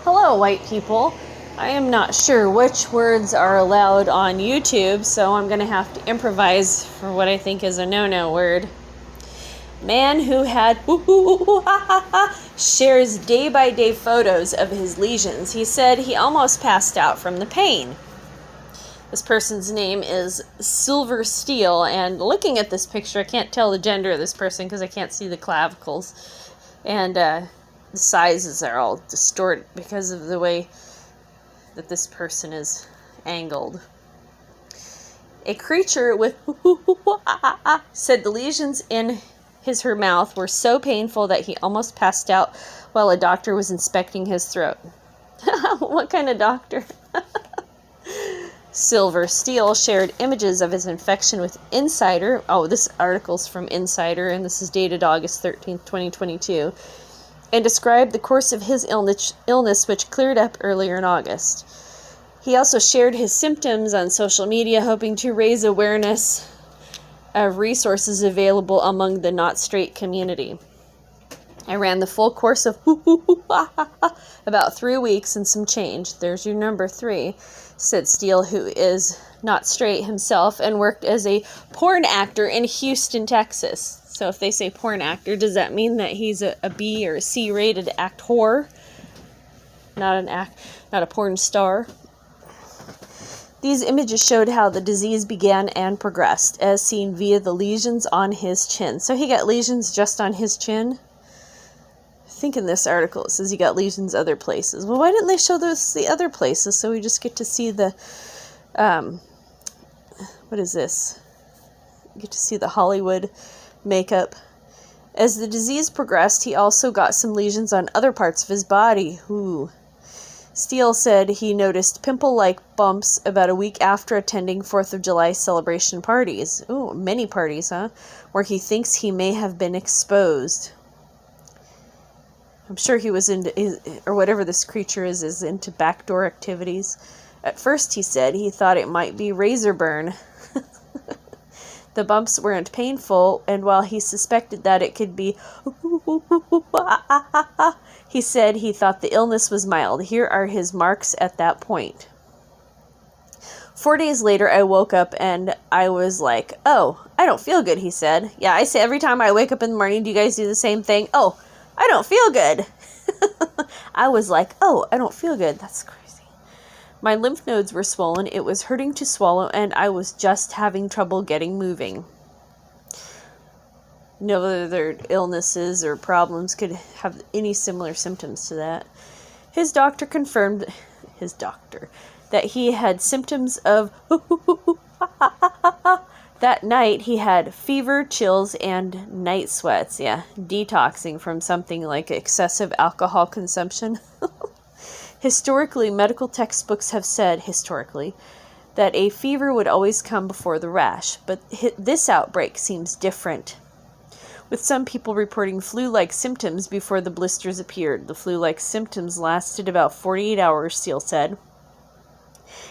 Hello, white people. I am not sure which words are allowed on YouTube, so I'm going to have to improvise for what I think is a no-no word. Man who had shares day-by-day photos of his lesions. He said he almost passed out from the pain. This person's name is Silver Steel, and looking at this picture, I can't tell the gender of this person because I can't see the clavicles. And the sizes are all distorted because of the way that this person is angled. A creature with said the lesions in her mouth were so painful that he almost passed out while a doctor was inspecting his throat. What kind of doctor? Silver Steel shared images of his infection with Insider. Oh, this article's from Insider, and this is dated August 13th, 2022. And described the course of his illness, which cleared up earlier in August. He also shared his symptoms on social media, hoping to raise awareness of resources available among the not straight community. I ran the full course of about 3 weeks and some change. There's your number 3, said Steele, who is not straight himself and worked as a porn actor in Houston, Texas. So if they say porn actor, does that mean that he's a B or a C rated actor? Not a porn star. These images showed how the disease began and progressed, as seen via the lesions on his chin. So he got lesions just on his chin? I think in this article it says he got lesions other places. Well, why didn't they show the other places so we just get to see the, what is this? We get to see the Hollywood makeup. As the disease progressed, he also got some lesions on other parts of his body. Ooh. Steele said he noticed pimple-like bumps about a week after attending 4th of July celebration parties. Ooh, many parties, huh? Where he thinks he may have been exposed. I'm sure he was into, or whatever this creature is into backdoor activities. At first, he said, he thought it might be razor burn. The bumps weren't painful, and while he suspected that it could be, he said he thought the illness was mild. Here are his marks at that point. 4 days later, I woke up and I was like, oh, I don't feel good, he said. Yeah, I say every time I wake up in the morning, do you guys do the same thing? Oh, I don't feel good. I was like, oh, I don't feel good. That's crazy. My lymph nodes were swollen, it was hurting to swallow, and I was just having trouble getting moving. No other illnesses or problems could have any similar symptoms to that. His doctor confirmed, that he had symptoms of that night he had fever, chills, and night sweats. Yeah, detoxing from something like excessive alcohol consumption. Historically, medical textbooks have said, that a fever would always come before the rash, but this outbreak seems different, with some people reporting flu-like symptoms before the blisters appeared. The flu-like symptoms lasted about 48 hours, Steele said.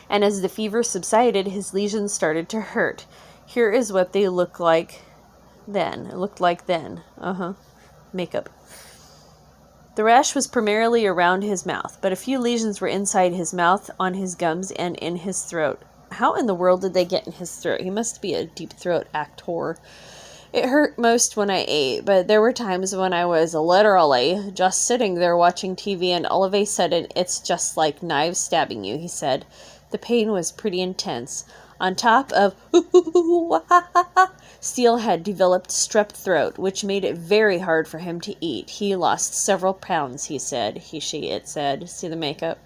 And as the fever subsided, his lesions started to hurt. Here is what they look like then. It looked like then. Makeup. The rash was primarily around his mouth, but a few lesions were inside his mouth, on his gums, and in his throat. How in the world did they get in his throat? He must be a deep throat actor. It hurt most when I ate, but there were times when I was literally just sitting there watching TV and all of a sudden it's just like knives stabbing you, he said. The pain was pretty intense. On top of Steele had developed strep throat, which made it very hard for him to eat. He lost several pounds, he said. It said. See the makeup?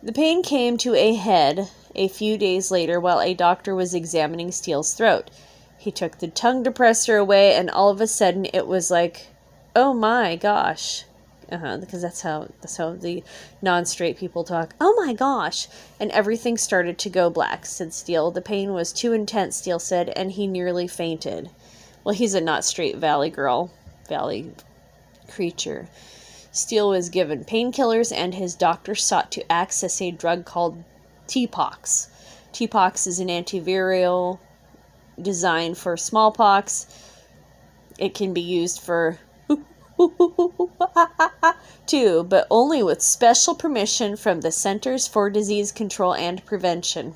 The pain came to a head a few days later while a doctor was examining Steele's throat. He took the tongue depressor away, and all of a sudden it was like, oh my gosh. Because that's how the non-straight people talk. Oh my gosh. And everything started to go black, said Steele. The pain was too intense, Steele said, and he nearly fainted. Well, he's a not straight valley creature. Steele was given painkillers, and his doctor sought to access a drug called T-Pox. T-Pox is an antiviral designed for smallpox. It can be used for too, but only with special permission from the Centers for Disease Control and Prevention.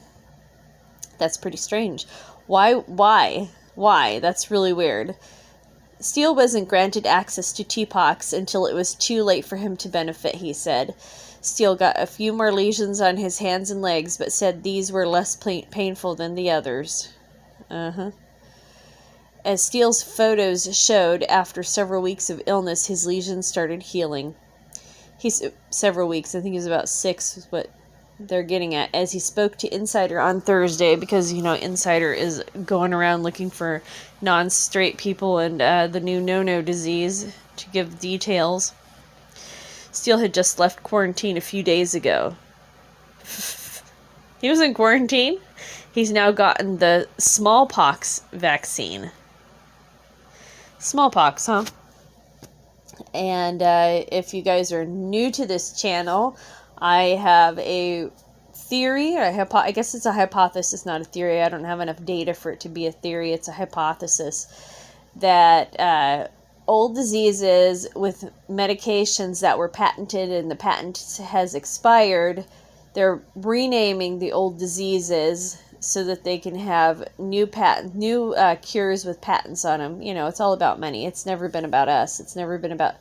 That's pretty strange. Why? That's really weird. Steele wasn't granted access to TPOXX until it was too late for him to benefit, he said. Steele got a few more lesions on his hands and legs, but said these were less painful than the others. As Steele's photos showed, after several weeks of illness, his lesions started healing. Several weeks, I think it was about 6 is what they're getting at, as he spoke to Insider on Thursday, because, Insider is going around looking for non-straight people and the new no-no disease to give details. Steele had just left quarantine a few days ago. He was in quarantine? He's now gotten the smallpox vaccine. Smallpox, huh? And if you guys are new to this channel, I have a theory. I guess it's a hypothesis, not a theory. I don't have enough data for it to be a theory. It's a hypothesis that old diseases with medications that were patented and the patent has expired, they're renaming the old diseases so that they can have new cures with patents on them. It's all about money. It's never been about us. It's never been about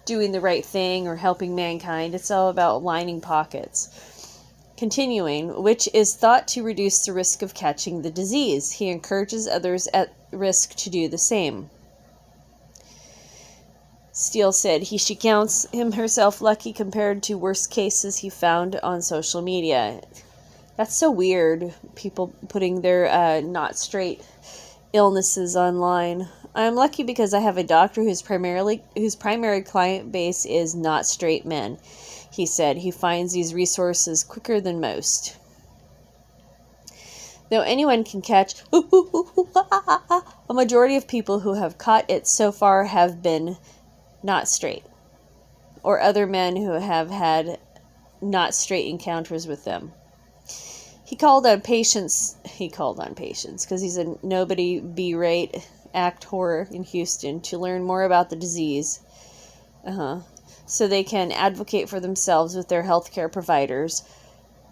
doing the right thing or helping mankind. It's all about lining pockets. Continuing, which is thought to reduce the risk of catching the disease. He encourages others at risk to do the same. Steele said she counts herself lucky compared to worst cases he found on social media. That's so weird, people putting their not straight illnesses online. I'm lucky because I have a doctor whose primary client base is not straight men. He said he finds these resources quicker than most. Though anyone can catch, a majority of people who have caught it so far have been not straight, or other men who have had not straight encounters with them. He called on patients because he's a nobody B-rate actor in Houston to learn more about the disease. So they can advocate for themselves with their healthcare providers.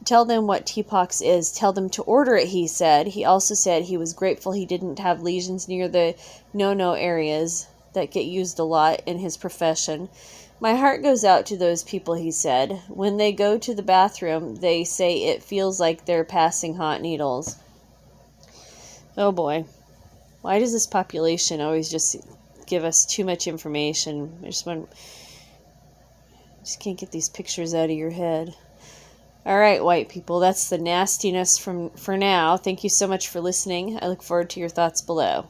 Tell them what TPOXX is. Tell them to order it, he said. He also said he was grateful he didn't have lesions near the no-no areas that get used a lot in his profession. My heart goes out to those people, he said. When they go to the bathroom, they say it feels like they're passing hot needles. Oh boy. Why does this population always just give us too much information? I just can't get these pictures out of your head. All right, white people, that's the nastiness for now. Thank you so much for listening. I look forward to your thoughts below.